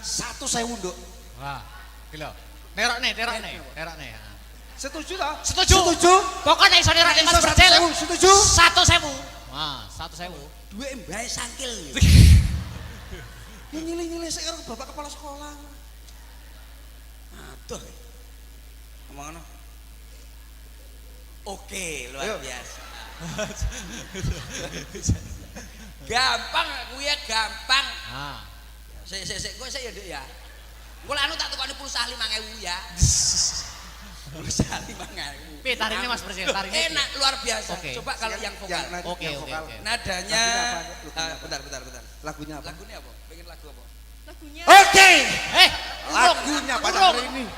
1.000 nduk. Wah, gila. Nerokne. Setuju toh? Setuju. Pokoknya iso nerokne Mas Bercil. Setuju. 1.000. Wah, 1.000. Duwe mbae sangkil. Nyilih-nyilih sik karo bapak kepala sekolah. Aduh. Ngomong ngono. Oke, luar biasa. Gampang aku ya gampang. Sik kowe sik ya Nduk ya. Engko anu tak tukoni pulsa 5.000 ya. Pulsa 5.000. Piye tarine Mas Bercil? Tarine enak luar biasa. Okay. Coba kalau yang vokal. Oke. Nadanya bentar. Lagunya apa? Lagunya apa? Pengen lagu apa? Lagunya. Oke. Lagunya pada hari ini.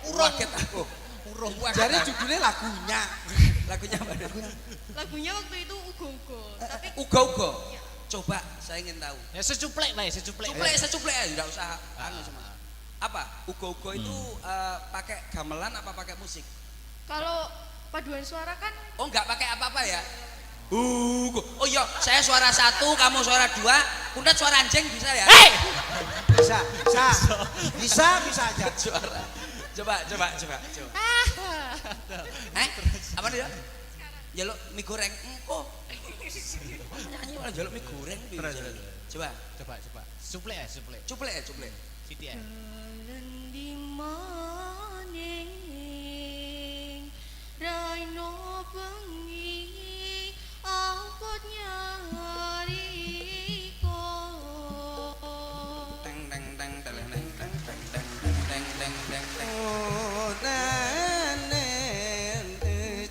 Urung aku. Urung. Jadi judulnya lagunya. Lagunya apa? Lagunya waktu itu ugo-ugo. Tapi Uga-uga. Coba saya ingin tahu. Ya secuplek lah, secuplek aja, enggak usah anu sama. Apa? Uga-uga itu pakai gamelan apa pakai musik? kalau paduan suara kan Oh, enggak pakai apa-apa ya? Oh iya, saya suara 1, kamu suara 2, Kuntet suara anjing bisa ya? Bisa aja. Suara. Coba. Apa nih ya? Jaluk mie goreng. Oh. Nyanyi malah jaluk mie goreng. Coba. Suplek ya. Cuplek. Siti ya. Jalan di maning Raino bengi Angkot nyariko Teng.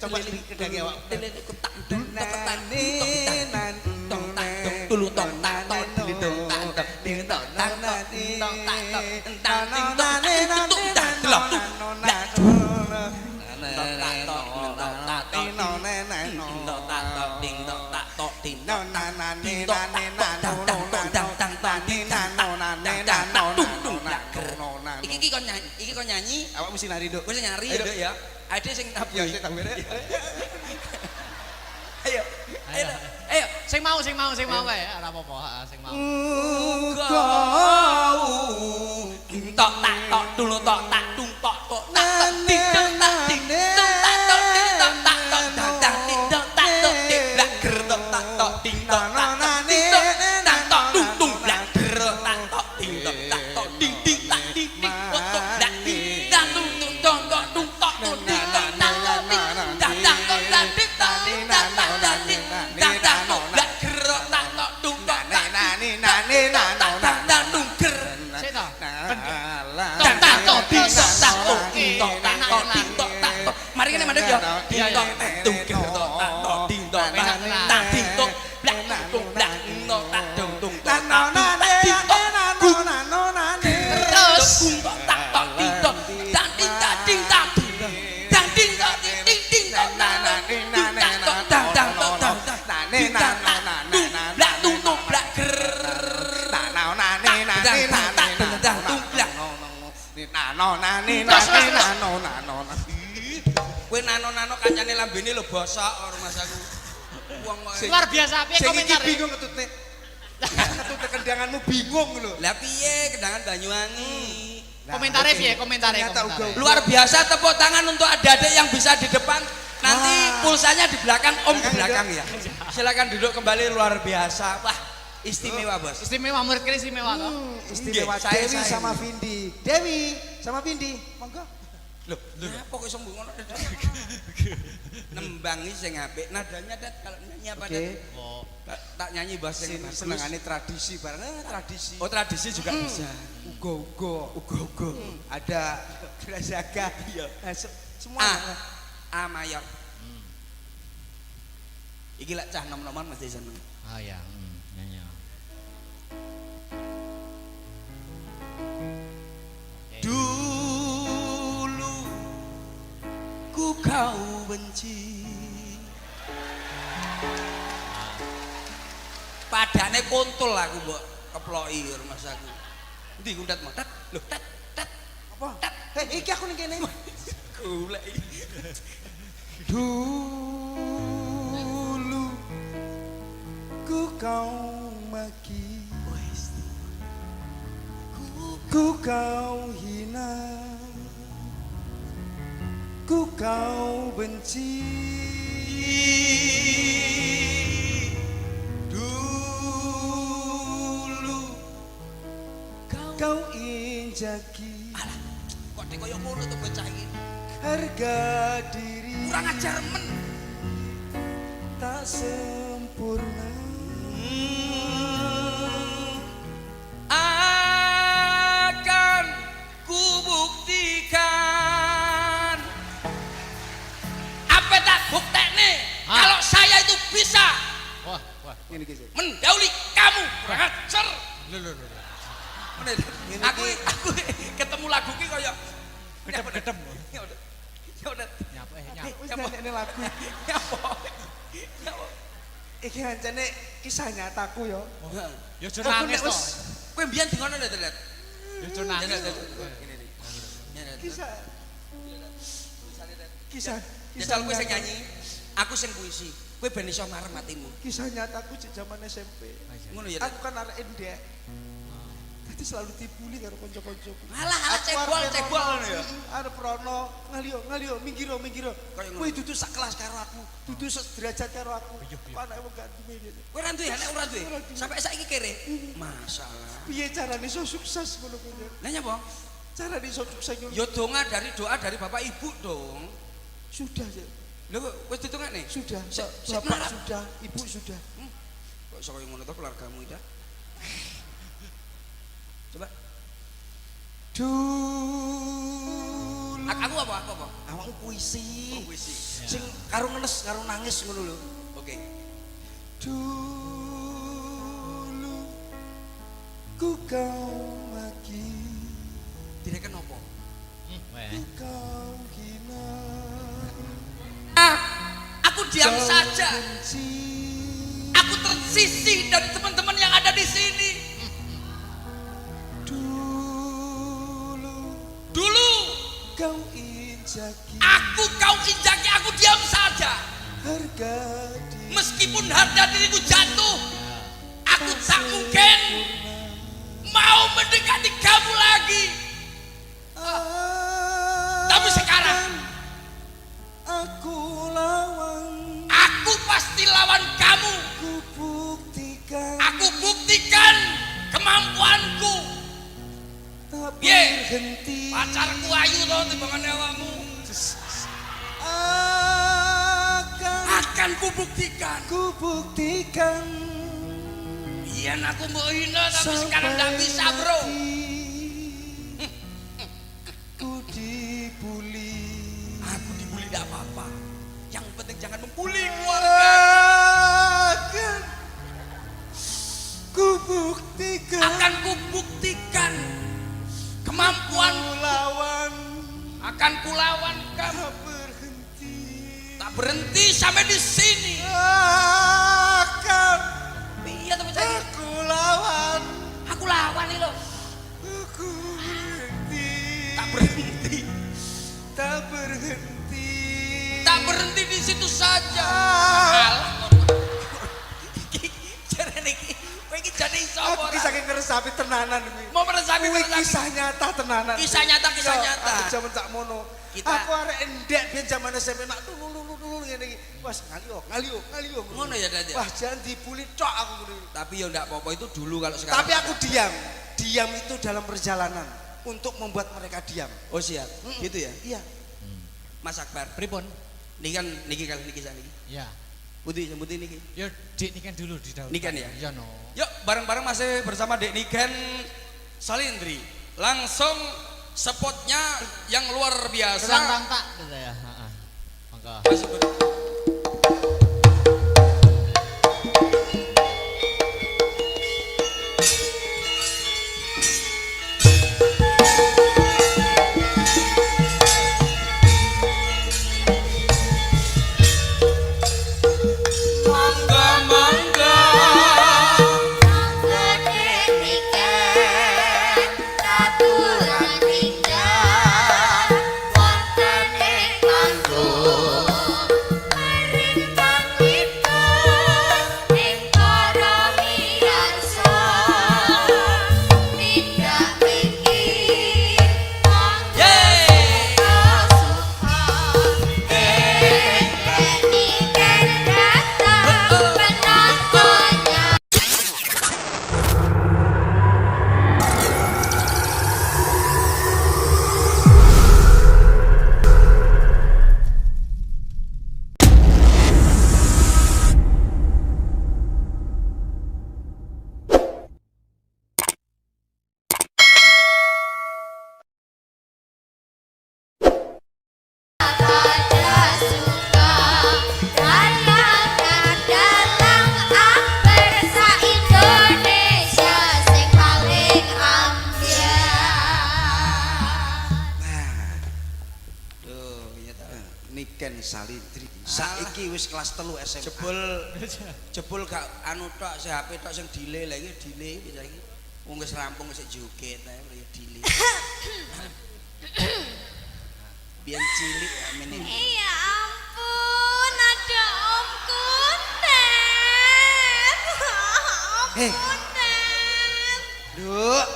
Coba lirik kedang ya, Wak. Iki kon nyanyi, Awak mesti nari, Duk. kowe sing nyari ya, Duk ya. Ade sing tabu. Ya, sik tambene. Ayo. Sing mau kae, ora apa-apa, sing mau. Tok tak tok dulu tok tak tung tok tok tak ding dong tak ding dong tak tok ding dong tak tok tak ding dong tak tok ding blak ger tok tak tok ding dong tak ding dong tak tok tung tung blak ger tak tok ding dong tak tok ding ding tak ding ding tok blak ding dan tung tung dong tok tung tok tung ding dong tak tok ding dak dak tok dak ding dak ding dak dak dak ding dak dak tok blak ger tak tok tung tok tak tung ger Sik to. Mari kene mandek ya. Ding tok tung ger tok tak tok ding tok tak ding tok blak tung blak tok tak dung tung tok tak ding tok terus tung tok tak tok ding tok tak ding tak ding tak dang ding tok ding ding ding tok tak tok dang dang tok dang ding tak blak tung tung blak ger Kowe nano-nano kancane lambene lho bosok karo Mas aku. Wong Luar biasa piye komentar. Bingung ketutne. Ketutne kendanganmu bingung lho. Lah piye kendangan Banyuwangi? Komentare piye? Komentare. Luar biasa, tepuk tangan untuk adik-adik yang bisa di depan. Nanti pulsanya di belakang, Om di belakang ya. Silakan duduk kembali, luar biasa. Wah, istimewa, Bos. Istimewa murid kene istimewa toh. Istimewa Saya- Dewi saya- sama Vindi. Dewi sama Vindi. Monggo. Loh, apa kok sombong ngono? Nembangi sing apik. Nadanya Dat kalau nyanyi apa Dat? Oh. Tak nyanyi bahasa yang bagus. Senengane tradisi bareng tradisi. Oh, tradisi juga bisa. Ugo-ugo. Ada Brazaga. Iya. Semua. A mayor. Iki lek cah nom-noman mesti seneng. Ah ya, nyanyi. Dulu ku kau benci. Padane kontol aku mbok keploki Mas aku. Endi kuntet mau? Tat. Loh, tat. Apa? Iki aku ning kene. Golek. Dulu ku kau maki kau hina, ku kau benci. Dulu Kau injaki alah kok dek koyo ngono to bocah iki. harga diri Kurang ajar men. tak sempurna. Akan ku buktikan. Apa tak buktekne kalau saya itu bisa Wah, wah. Ini guys. mendahului kamu. Kurang ajar. Lho. Aku ketemu lagu ki koyo Gedem. Ya udah. Ya udah. Nyapa Wis Apa? nyanyi lagu. Nyapa? Iki hancane kisah nyataku yo. Ya aja nangis to. Kowe mbiyen di ngono lho, Dret. Ya aja nangis. Kisah kisah Jajal kowe sing nyanyi, aku sing puisi. Kowe ben iso marem atimu. Kisah nyataku cek zaman SMP. Ngono ya. Aku kan arek endek. Tadi selalu dibully karo kanca-kancaku. Alah cebol ngono ya. Arep rono ngalio minggiro. Koyo ngono. Kowe dudu sak kelas karo aku, dudu sederajat karo aku. Kok anake wong gak duwe dia. Kowe ra duwe anak ora duwe. Sampai saiki kere. Masalah. Piye carane iso sukses ngono kuwi? Lah nyapa? Carane iso sukses ngono. Ya doa dari Bapak Ibu dong. Sudah, Cek. Lho wis ditungane? Sudah. Sik Bapak marah. sudah, Ibu sudah. Kok iso koyo ngono to keluargamu ida? Coba. Dulu Aku apa? awakmu puisi. Puisi. Sing karo ngenes karo nangis ngono lho. Oke. Dulu ku kau maki, Direken apa? ku kau hina, Aku diam kau saja. benci. Aku tersisih dari teman-teman yang ada di sini. Dulu Kau injaki kau injaki, aku diam saja. harga diri Meskipun harga diriku jatuh, aku tak mungkin mau mendekati kamu lagi. Tapi sekarang aku lawan, aku pasti lawan kamu. ku buktikan Aku buktikan kemampuanku. tak Ye, berhenti. pacarku ayu toh timbangan awakmu. Akan kubuktikan. Ku buktikan Iya, aku mau hina tapi sekarang nggak bisa bro. Ku dibully. Aku dibully tidak apa-apa. Yang penting jangan membuli keluarga. Akan ku buktikan. Akan kubuktikan kemampuan. Ku lawan. Akan kulawan kamu. Tak berhenti. Tak berhenti sampai di sini. Akan Iya teman saya. aku lawan. Aku lawan nih loh. Aku berhenti. Tak berhenti. Tak berhenti. Tak berhenti di situ saja. Alah. Iki jarene iki. Kowe iki jane iso Aku ora? kisah ngeresapi tenanan kuwi. Mau meresapi Kuwi meresapi. kisah nyata tenanan. Kisah nyata, kisah Yo, nyata. Aku zaman sak mono. Aku arek endek biyen zaman SMP nak dulu ngene iki. Wes ngalio. Ngono ya Dad. Wah, jangan dibully tok aku ngene. Tapi ya enggak apa-apa itu dulu kalau sekarang. Tapi aku diam. Diam itu dalam perjalanan untuk membuat mereka diam. Oh siap. Gitu ya. Iya. Mas Akbar. Pripun? Niki kan niki kali niki saniki. Ya. Putih sebutin niki. Ya Dik niken dulu di dalam. Niken ya? Iya no. Yuk bareng-bareng masih bersama Dek Niken Salindri. Langsung spotnya yang luar biasa. Serang tak gitu ya. Heeh. Mangga. Masih ber- salindri. Saiki wis kelas 3 SMA. Jebul gak anu tok si HP tok sing delay lha iki delay bisa iki. Wong wis rampung wis joget ae ya delay. Biyen cilik amene. Iya ampun, ada Om Kuntet. Heh. Kuntet. Nduk,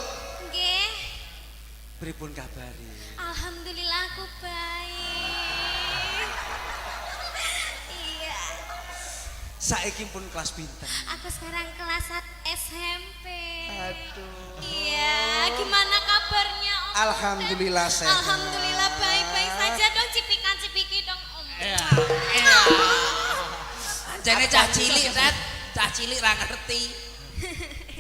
Nggih, pripun kabari? alhamdulillah aku baik. Iya, Saiki pun kelas pinten? aku sekarang kelas 1 SMP. Aduh. Iya, gimana kabarnya Om? Alhamdulillah Kuntet? sehat. Alhamdulillah baik-baik saja dong, cipikan-cipiki dong Om. Iya. Jane cah cilik, Tet. Cah cilik ra ngerti.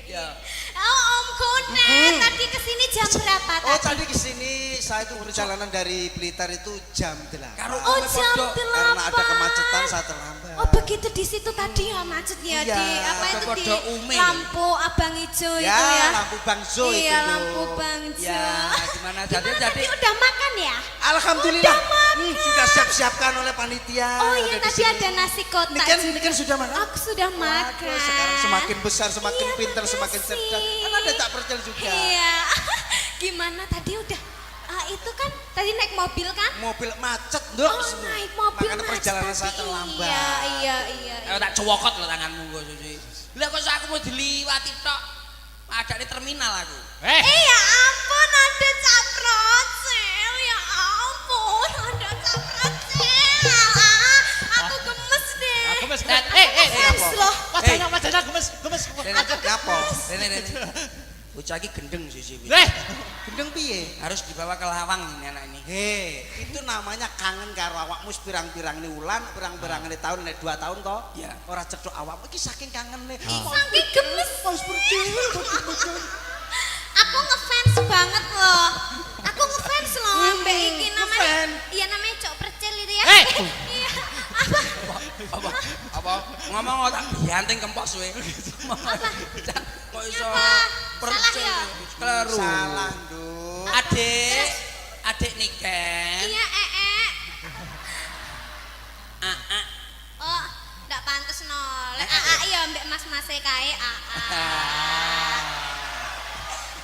Ya. Oh Om Kuntet, tadi kesini jam berapa Oh, tadi? tadi kesini saya itu perjalanan dari Blitar itu jam 8. Karo Oh kowe jam padha. 8. Karena ada kemacetan saya terlambat. Oh begitu di situ tadi ya macetnya Iya, di apa itu di pada umum. lampu abang hijau Ya, itu ya. lampu Bangjo itu. Iya loh. lampu bangjo. Ya, gimana Gimana jadi tadi udah makan ya? Alhamdulillah. Udah makan. Sudah siap-siapkan oleh panitia. Oh iya Udah di tadi sini. ada nasi kotak. Ini kan sudah makan. Aku sudah makan. Waduh, sekarang semakin besar, semakin Iya, pintar, semakin makasih. cerdas. Kan ada tak percaya juga. Iya. Gimana tadi udah? Itu kan tadi naik mobil kan? Mobil macet, Nduk. Oh naik mobil Makanya macet perjalanan tadi. saya terlambat. Iya. tak cowokot lho tanganmu kok suci. Lah kok aku mau diliwati tok. Ada di terminal aku. Ya ampun ada caprocel. Ya ampun ada caprocel. Aku gemes deh. Aku mes. Fans loh. Wajahnya gemes. Rene Ngapo? Rene. Bocah iki gendeng sih. Gendeng piye? Harus dibawa ke Lawang ini anak ini. Itu namanya kangen karo awakmu pirang-pirang ini ulan, pirang-pirang ini tahun, ini 2 tahun toh? Iya. Ora cedok awakmu iki saking kangen nih. Saking gemes. Pas berdiri, Aku ngefans banget loh. Aku ngefans loh Mbak iki namanya. ngefans? Iya namanya Cok Percil itu ya. Eh. Iya. Apa ngomong tak bianting kempos we. Apa? Kok iso Apa? Salah ya? Kleru. Salah, Nduk. Adik Niken. Iya AA. Oh, ndak pantes no. Lek iya Mbak Mas kae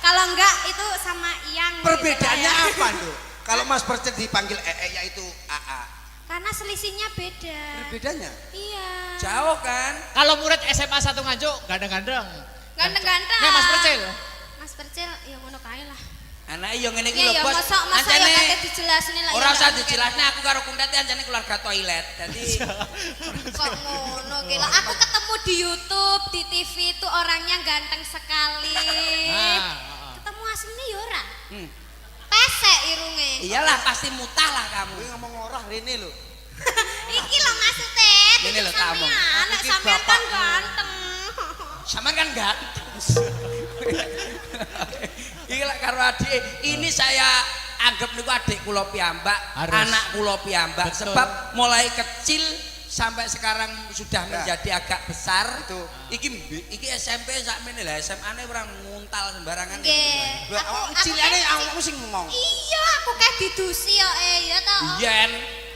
Kalau enggak itu sama Iyang. gitu Perbedaannya ya. apa, Nduk? Kalau Mas Percet dipanggil yaitu AA. Karena selisihnya beda. Bedanya? Iya. Jauh kan? Kalau murid SMA 1 Nganjuk gandeng-gandeng. Ganteng-ganteng. Nih Mas Percil. Mas Percil ya ngono kae lah. Anak yo ngene iki Iya lho, ya Bos. masa ya kakek dijelasin lah. Ora ya, usah nggak dijelasne aku karo Kuntet anjane keluarga toilet. Dadi mungkin. Kok ngono gila. Aku ketemu di YouTube, di TV itu orangnya ganteng sekali. Ketemu aslinya ya ora. Pesek irunge. iyalah pasti mutah lah kamu. Kowe ngomong ora rene lho. Iki lho maksudnya. Ini lho tamu. Anak Iki sampean kan bapakmu. ganteng. Sampean kan ganteng. Iki lek karo adik ini saya anggap niku adik kula piyambak, Harus. anak kula piyambak Betul. sebab mulai kecil sampai sekarang sudah menjadi agak besar. Itu. Iki SMP sakmene lah, SMA-ne ora nguntal sembarangan. Nggih. Lah awakmu cilikane awakmu sing ngomong. Iya, aku kayak didusi ya ya ta. Yen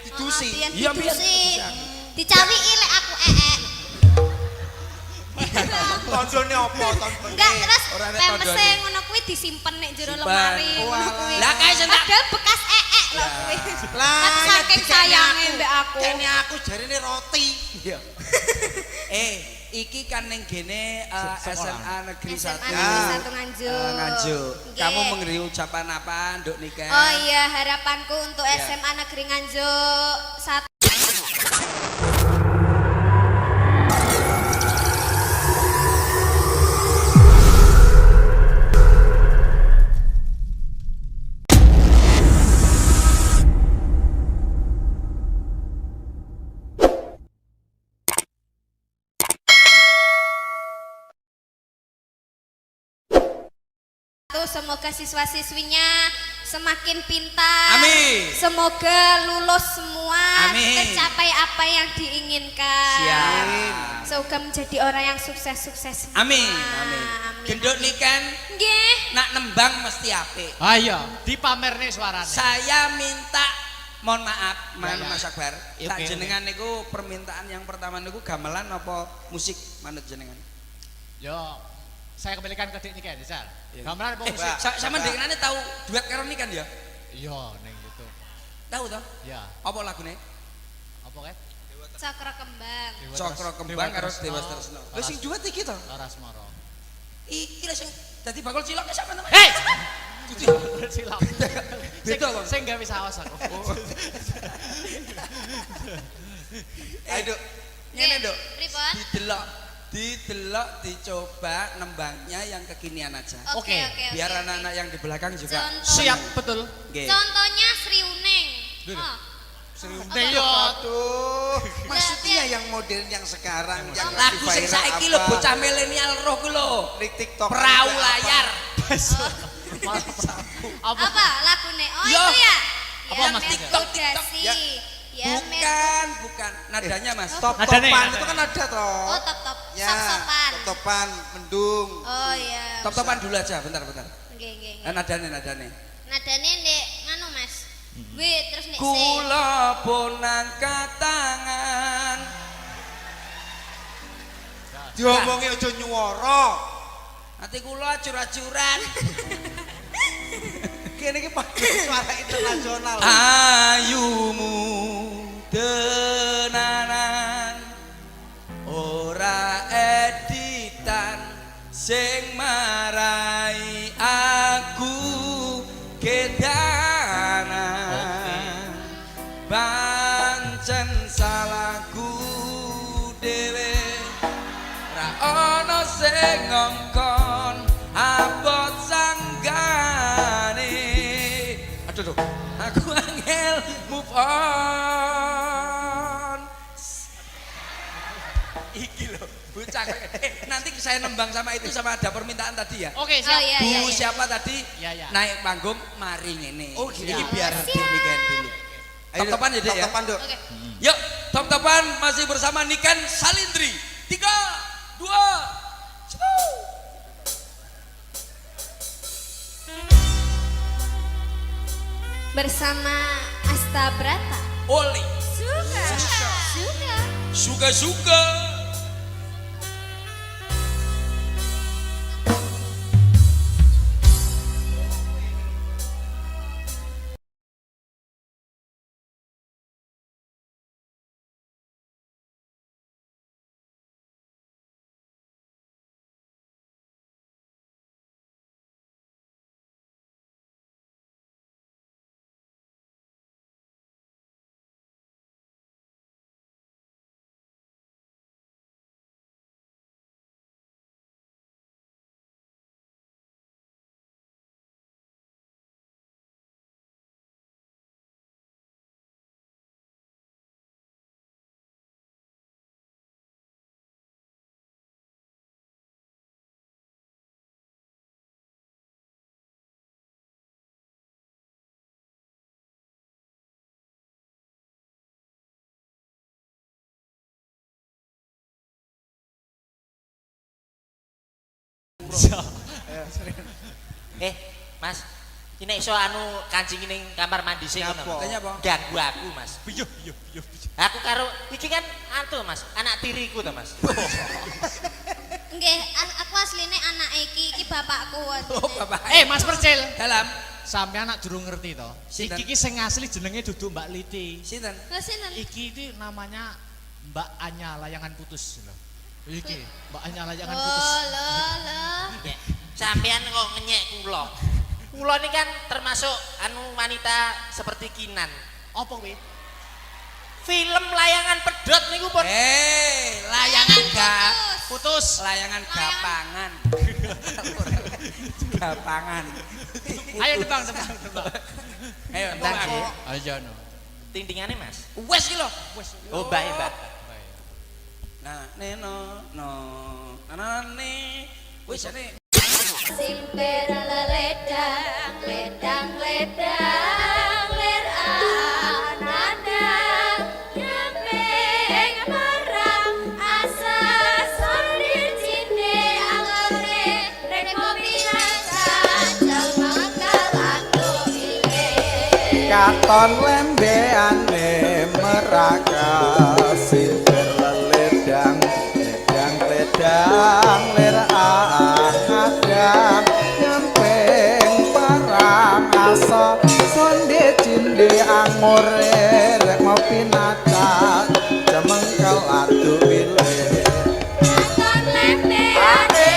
Didusi. Iya, Iya, biyen didusi. didusi. Dicawiki lek aku Tondone apa tondone? Enggak terus Ora nek pempese tondone. ngono kuwi disimpen nek jero Simpen. lemari ngono kuwi. Lah, kae sing tak- Padahal bekas lho kuwi. Lah, Kan saking ya sayangnya mbak aku. Kene aku jarine roti. Iya. Iki kan ning gene SMA Negeri 1. SMA Negeri 1 Nganjuk. Nganjuk. Nggih. Kamu memberi ucapan apa, Nduk Niken? Oh iya, harapanku untuk Ya. SMA Negeri Nganjuk 1. Semoga siswa-siswinya semakin pintar. Amin. Semoga lulus semua. Amin. Tercapai apa yang diinginkan. Siap. Semoga menjadi orang yang sukses-sukses. Amin. semua. Amin. Amin. Genduk Niken Nggih. nak nembang mesti apik. Ayo, dipamer nih suaranya. Saya minta mohon maaf, Ya. Mas Akbar. Ya, Tak oke, jenengan niku permintaan yang pertama niku gamelan apa musik manut jenengan? Yo, saya kembalikan ke Dik Niken, Sal. Iya. Gamelan apa musik? Sama Deknane tahu duet karo Niken ya? Iya, ning gitu. Tahu toh? Ya, Apa lagune? apa kae? Cakra kembang. Cokro Kembang karo Dewa Tresno. Lha sing duet iki to? Laras Moro. Iki lho sing dadi bakul cilok sama teman. Hei! Silap. Beda, Bang. Sing gawe saos aku. Ayo, Duk. Ngene, Duk. Pripun? Didelok, dicoba nembangnya yang kekinian aja. Oke, Biar anak-anak yang di belakang juga Contoh. Siap betul. Nggih. Contohnya Sri Uning. Dulu. Oh. Ning yo. Aduh, maksudnya yang modern yang sekarang yang Lagu sing viral saiki lho apa? bocah milenial roh ku lho. Di TikTok Perahu juga layar. Apa? Apa lagune? Oh Yo. itu ya. Apa, Ya Mas? Merkudasi. Ya. Ya Bukan nadanya Mas. Top-topan Nadanya. itu kan ada toh. Oh top-top. Ya, Sop-sopan. top-topan, mendung. Oh iya. Top-topan dulu aja, bentar. Nggih nggih. Nadane. Nadane ndek nganu Mas. Wih terus nek C. Kula pun angkat tangan. Diomongi aja nyuwara. Hati kula acur-acuran. Kene iki padha suara internasional. Ayumu tenanan ora editan sing marai aku kedanan pancen salahku dhewe ra ono sing ngongkon abot sanggane. Aduh, aku angel move on. Iki loh, bocah. Nanti saya nembang sama itu sama ada permintaan tadi ya. Oke, Oh siap. iya Bu iya. iya. siapa tadi Iya, iya. naik panggung mari ngene. Oh, gitu. Iki biar demikian dulu. Ayo, Top-topan ya, Dek, ya. Top-topan, Duk. Oke. Yuk, top-topan masih bersama Niken Salindri. 3, 2, 1. Bersama Asta Brata. Oli, Suka. suka-suka. Mas, ini iso anu kancing ning kamar mandi sing Nyapa? ngono. Tanya apa? Ganggu aku, Mas. Iya. Aku karo iki kan anu, Mas, anak tiriku to, Mas. Nggih, aku asline anak iki bapakku. Oh, Bapak. Mas Percil. Dalam Sampeyan anak durung ngerti to. Sinten? Iki sing asli jenenge duduk Mbak Liti. sinten? Lah sinten? Iki itu namanya Mbak Anya layangan putus lho. Iki Mbak Anya layangan Oh, putus. loh. Ya, sampean kok ngenyek kula. Kula ini kan termasuk anu wanita seperti Kinan. Apa kuwi? Film layangan pedot niku pun Layangan gak Putus. layangan gapangan. Gapangan. Ayo tebang. Ayo, Tentang tebang. nggih. Ayo no. Tintingane, Mas. Wes ki lho. Oh, bae, Mbak. Nah, neno no. Anane wis ane Sing ledang, ledang, ledang, ler anandang, nyempeng marang asa sondir cinde alore, rek kopi rasa, jal mangkal aku pilih. katon lembeane meraka sinter ledang ledang ledang ler angadang nyampeng parang asa sonde cinde angore rek mau pinata jamengkal adu bilih katon lembeane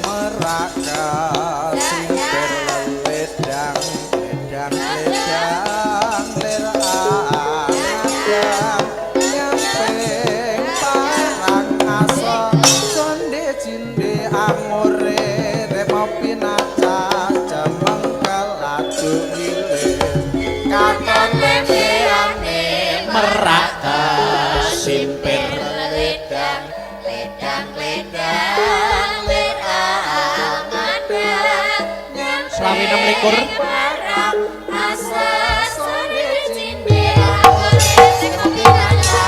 meraka sinter ledang ledang ledang ler angadang nyampeng parang asa sonde cinde angore rek mau pinata jamengkal adu bilih katon lembeane meraka sinter ledang ledang ledang ler angadang nyampeng parang asa sonde cinde angore rek mau pinata jamengkal adu bilih katon lembeane meraka simpir ledang ledang ledang ler angadang Selawi 26. parang asa sonde cinde angore rek mau pinata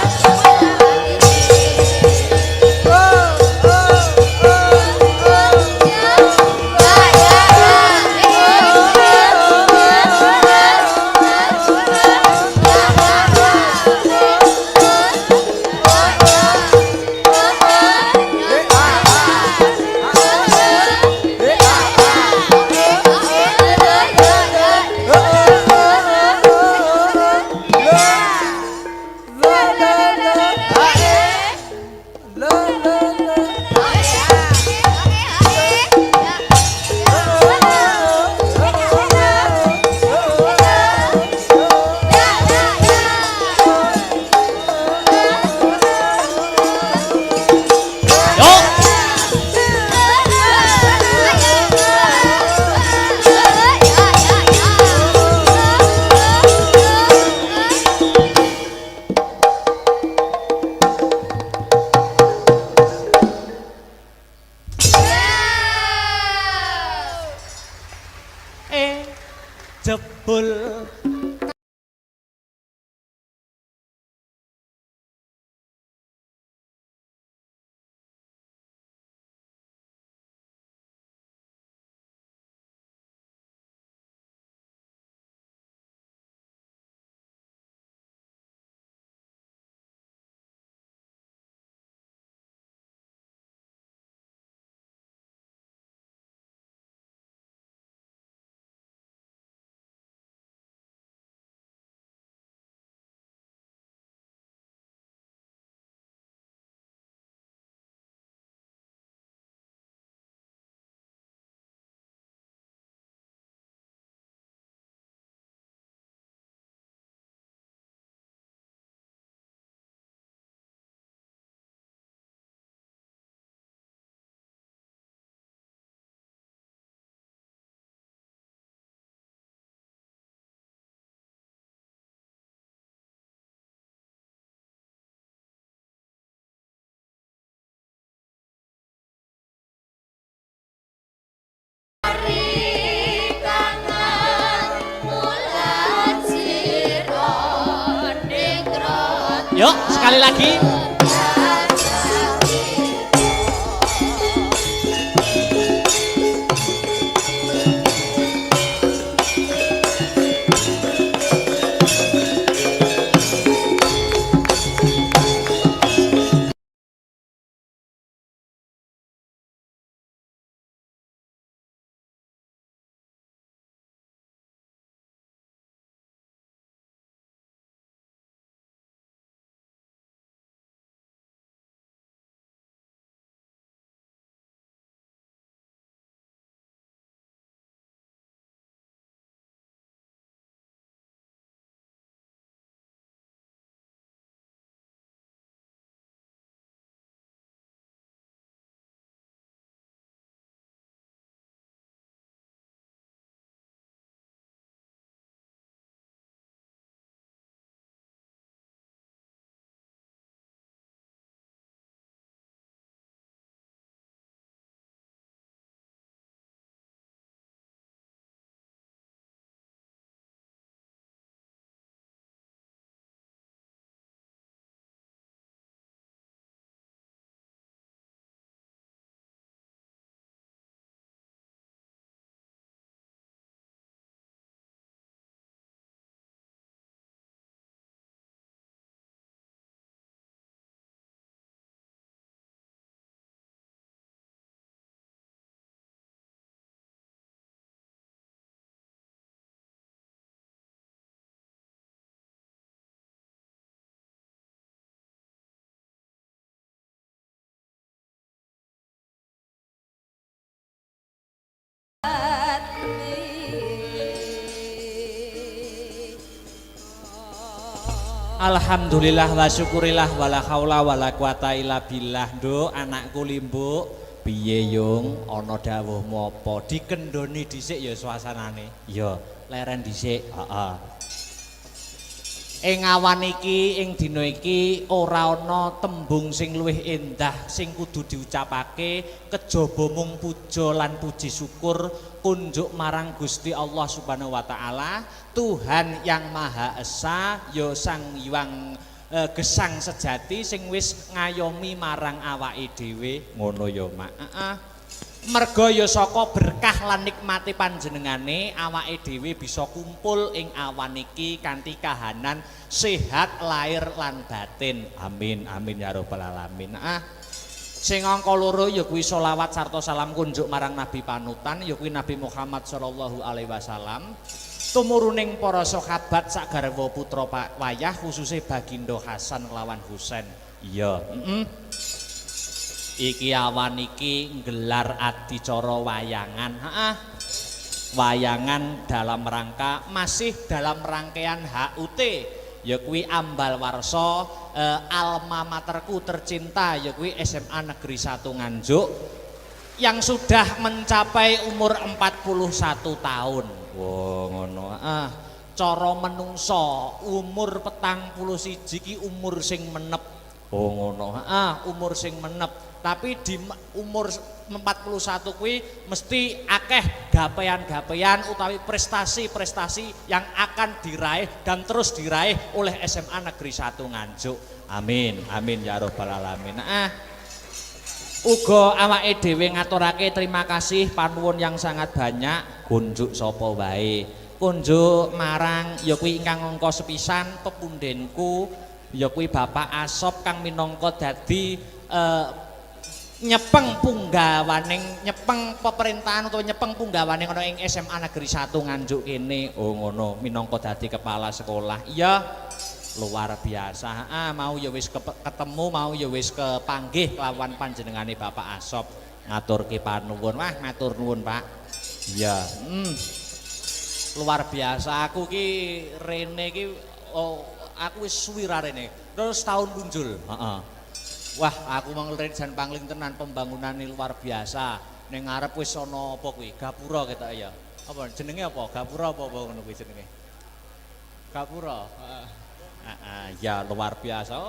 Jebul Yuk sekali lagi Alhamdulillah wa syukurillah wala haula wala quwata illa billah. Nduk, anakku Limbuk, piye yung ana dawuhmu apa? Dikendoni dhisik ya suasanane. Ya, leren dhisik. Heeh. Ing awan iki, ing dina iki ora ana tembung sing luwih endah sing kudu diucapake kejaba mung puja lan puji syukur kunjuk marang Gusti Allah Subhanahu wa taala, Tuhan yang Maha Esa, ya Sang Hyang Gesang sejati sing wis ngayomi marang awake dhewe. Ngono ya, Mak. Heeh. Merga ya saka berkah lan nikmati panjenengane awake dhewe bisa kumpul ing awan iki kanthi kahanan sehat lahir lan batin. Amin amin ya rabbal alamin. Sing angka loro ya kuwi selawat sarta salam kunjuk marang nabi panutan ya kuwi Nabi Muhammad sallallahu alaihi wasallam. Tumuruning para sahabat sak garwa putra wayah khususé Bagindo Hasan lawan Husain. Iya, iki awan iki nggelar adicara wayangan. Wayangan dalam rangka masih dalam rangkaian HUT, ya kuwi ambal warsa alma materku tercinta, ya kuwi SMA Negeri 1 Nganjuk yang sudah mencapai umur 41 tahun. Wah, ngono. Cara menungso umur 41 iki umur sing menep. Oh ngono. Umur sing menep. Tapi di umur 41 kuwi mesti akeh gapean-gapean utawi prestasi-prestasi yang akan diraih dan terus diraih oleh SMA Negeri 1 Nganjuk. Amin, amin ya rabbal alamin. Uga awake dhewe ngaturake terima kasih panuwun yang sangat banyak kunjuk sapa wae. Kunjuk marang ya kuwi ingkang angka sepisan pepundhenku ya kuwi Bapak Asop kang minangka dadi nyepeng punggawaning nyepeng pemerintahan utawa nyepeng punggawaning ana ing SMA Negeri 1 Nganjuk kene. Oh ngono, minangka dadi kepala sekolah. Iya, luar biasa. Mau ya wis ketemu, mau ya wis kepanggih lawan panjenengane Bapak Asop ngaturke panuwun. Wah, matur nuwun, Pak. Iya. Luar biasa. Aku ki rene ki aku wis suwi rene. Terus tahun muncul. Wah, aku manglen jan pangling tenan pembangunane luar biasa. Ning ngarep wis ana apa kuwi? Gapura ketok ya. Apa jenenge apa? Gapura apa ngono kuwi jenenge? Gapura. Ya luar biasa.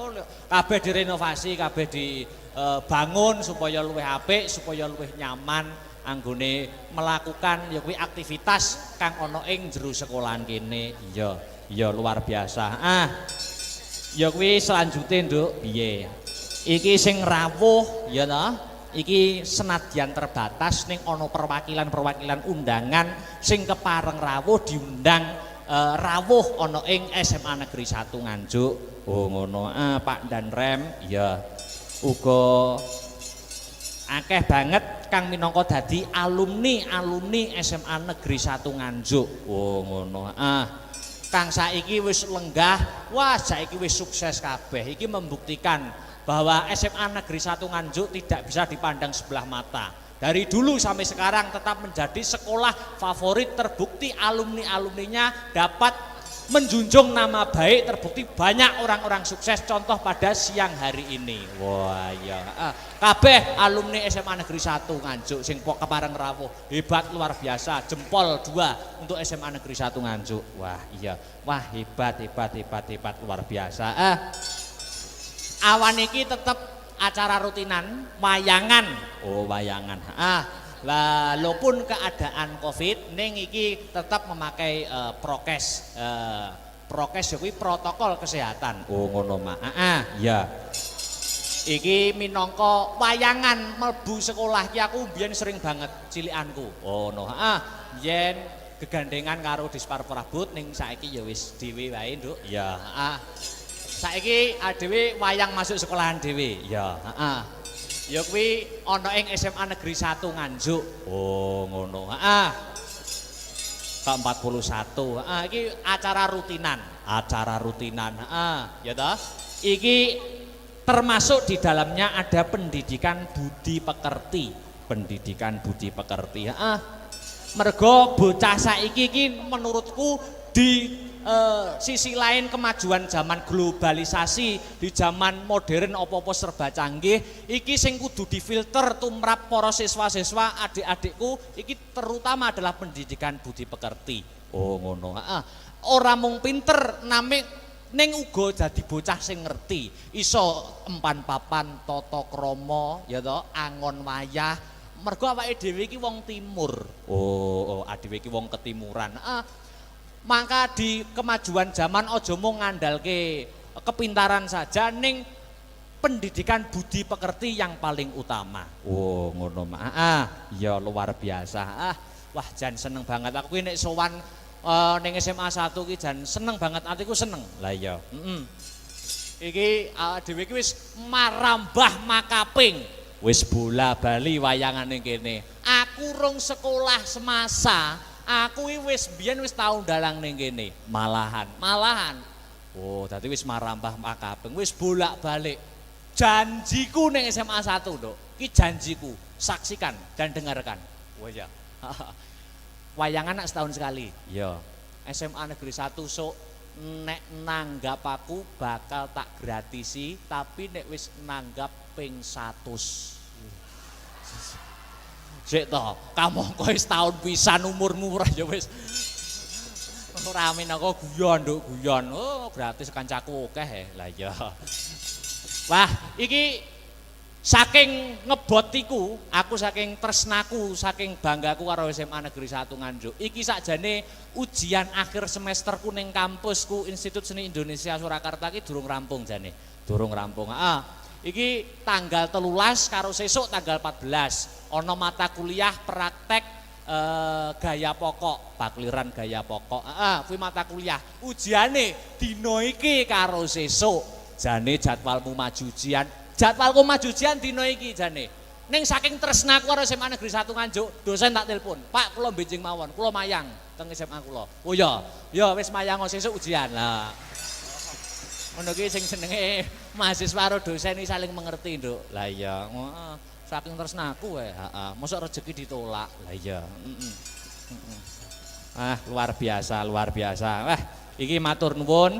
Kabeh direnovasi, kabeh dibangun supaya luwih apik, supaya luwih nyaman anggone melakukan ya kuwi aktivitas kang ana ing jero sekolahan kene. Iya luar biasa. Ya kuwi selanjutnya Nduk, piye? Iki sing rawuh ya ta. Iki senadyan terbatas ning ana perwakilan-perwakilan undangan sing kepareng rawuh diundang rawuh ana ing SMA Negeri 1 Nganjuk. Oh ngono. Pak dan Rem ya uga akeh banget kang minangka dadi alumni SMA Negeri 1 Nganjuk. Oh ngono. Kang saiki wis lenggah, wah saiki wis sukses kabeh. Iki membuktikan bahwa SMA Negeri 1 Nganjuk tidak bisa dipandang sebelah mata. Dari dulu sampai sekarang tetap menjadi sekolah favorit, terbukti alumni-alumninya dapat menjunjung nama baik, terbukti banyak orang-orang sukses contoh pada siang hari ini. Wah ya, kabeh alumni SMA Negeri 1 Nganjuk sing kepareng rawuh hebat luar biasa, jempol 2 untuk SMA Negeri 1 Nganjuk. Wah iya, wah hebat luar biasa. Awan iki tetep acara rutinan wayangan. Oh wayangan. Walaupun keadaan Covid ning iki tetap memakai prokes. Prokes ya kuwi protokol kesehatan. Oh ngono Mak. Ya. Iki minangka wayangan mlebu sekolah ki aku biyen sering banget cilikanku. Oh no. Yen gegandengan karo Dispar Prabot ning saiki ya wis dhewe wae, Nduk. Ya, saiki dhewe wayang masuk sekolahan dhewe. Ya, ya kuwi ana ing SMA Negeri 1 Nganjuk. Oh, ngono. Ke-41. Iki acara rutinan. Ya toh. Iki termasuk di dalamnya ada pendidikan budi pekerti. Mergo bocah saiki iki menurutku sisi lain kemajuan zaman globalisasi di zaman modern apa-apa serba canggih iki sing kudu difilter tumrap para siswa-siswa adik-adikku iki terutama adalah pendidikan budi pekerti. Oh ngono. Heeh. Ora mung pinter name ning uga dadi bocah sing ngerti iso empan papan tata krama ya to angon wayah mergo awake dhewe iki wong timur. Oh adewe iki wong ketimuran. Maka di kemajuan zaman ojo mung ngandalke kepintaran saja ning pendidikan budi pekerti yang paling utama. Oh ngono ya luar biasa. Wah jan seneng banget aku nek sowan ning SMA 1 ki jan seneng banget atiku seneng. Lah iya. Iki dhewe iki wis marambah makaping. Wis bola bali wayangane kene. Aku rung sekolah semasa aku wis biyen wis tau ndalang ning kene, malahan. Oh, dadi wis marambah makaping, wis bolak-balik. Janjiku ning SMA 1, Nduk. Ki janjiku, saksikan dan dengarkan. Oh ya. Wayangan setahun sekali. Ya. SMA Negeri 1 sok nek nanggap aku bakal tak gratisi, tapi nek wis nanggap ping 100. Sik to, kamangka wis taun pisan umurmu ora ya wis. Ora amin aku guyon, Nduk, guyon. Oh, gratis kancaku akeh. Lah iya. Wah, iki saking ngebotiku, aku saking tresnaku, saking banggaku karo SMA Negeri 1 Nganjuk. Iki sakjane ujian akhir semesterku ning kampusku Institut Seni Indonesia Surakarta iki durung rampung jane. Durung rampung. Iki tanggal 13 karo sesuk tanggal 14 ana mata kuliah praktek gaya pokok, bakliran gaya pokok. Kuwi mata kuliah. Ujiane dina iki karo sesuk. Jane jadwalmu maju ujian. Jadwalku maju ujian dina iki jane. Ning saking tresnaku karo SMA Negeri 1 Nganjuk, dosen tak telepon. Pak, kula benjing mawon, kula mayang teng SMA kula. Oh ya, ya wis mayang sesuk ujian. Lah ngono ki sing jenenge mahasiswa karo dosen iki saling mengerti, Nduk. Lah iya, saking tresnaku wae, heeh. Mosok rezeki ditolak. Lah iya, luar biasa, luar biasa. Wah, iki matur nuwun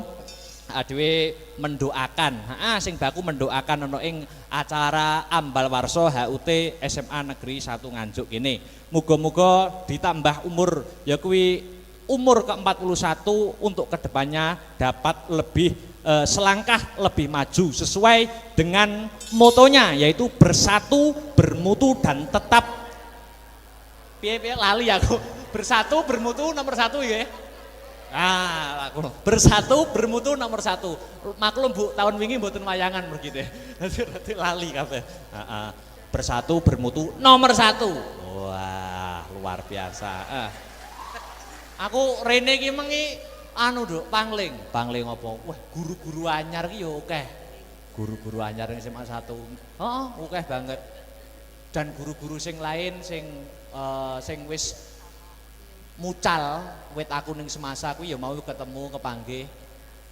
adewe mendoakan, sing baku mendoakan ana ing acara ambal warsa HUT SMA Negeri 1 Nganjuk kene. Muga-muga ditambah umur ya kuwi umur ke-41 untuk kedepannya dapat lebih selangkah lebih maju sesuai dengan motonya yaitu bersatu, bermutu dan tetap piye-piye lali aku. Bersatu, bermutu nomor 1 ya. Aku bersatu, bermutu nomor 1. Maklum Bu, tahun wingi mboten wayangan begitu. Dadi lali kabeh. Bersatu, bermutu nomor 1. Wah, luar biasa. Aku rene iki mengi Nduk, pangling apa? Wah, guru-guru anyar ki yo akeh. Guru-guru anyar ning SMA 1. Heeh, akeh banget. Dan guru-guru sing lain sing wis mucal wit aku ning semasa aku ya mau ketemu kepanggih.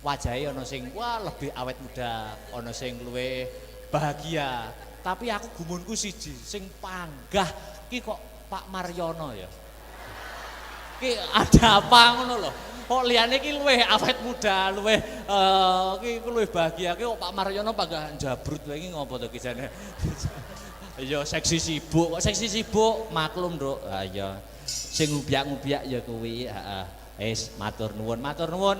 Wajahe ana sing wah lebih awet muda, ana sing luwih bahagia. Tapi aku gumunku siji, sing panggah ki kok Pak Maryono ya. Ki ada apa ngono lho. Kok liyane ki luwih awet muda, luwih ki luwih bahagia ki kok Pak Maryono panggah jabrut wae iki ngopo to ki jane. Ya seksi sibuk, kok seksi sibuk maklum, Nduk. Ha iya. Sing ngubiak-ngubiak ya kuwi, heeh. Wis matur nuwun, matur nuwun.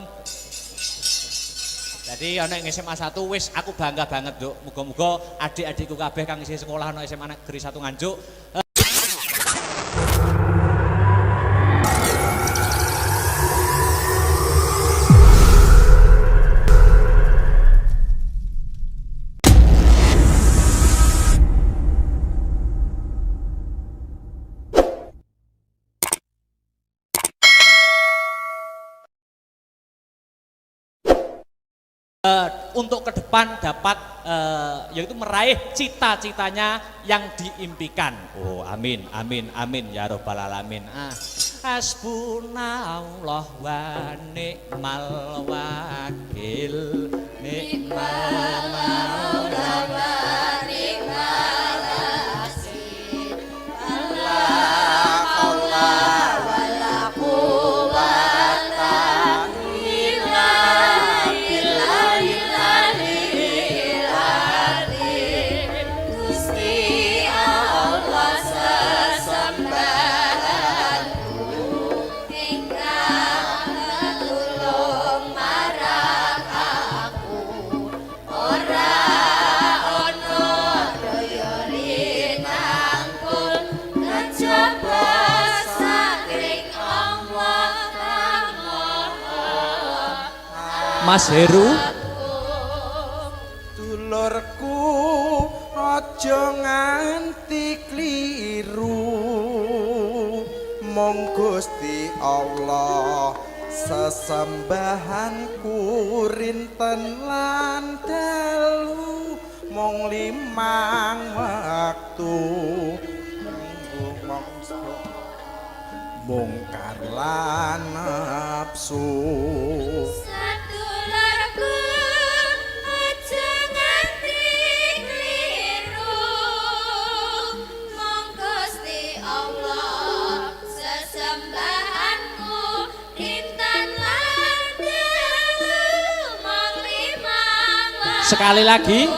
Jadi ana ing SMA 1 wis aku bangga banget, Nduk. Muga-muga adik-adikku kabeh kang isih sekolah ana SMA Negeri 1 Nganjuk untuk ke depan dapat yaitu meraih cita-citanya yang diimpikan. Oh, amin, amin, amin ya robbal alamin. Hasbunallah wa ni'mal wakil, ni'mal maula wa ni'mal nasir. Allah wala quwwata Mas Heru. Dulurku aja nganti kliru mung Gusti Allah sesembahanku rinten lan dalu mung 5 wektu mungkar lan nafsu Sedulurku aja nganti kliru mong Gusti Allah sesembahanku intan lan dalu mong 5 Sekali lagi.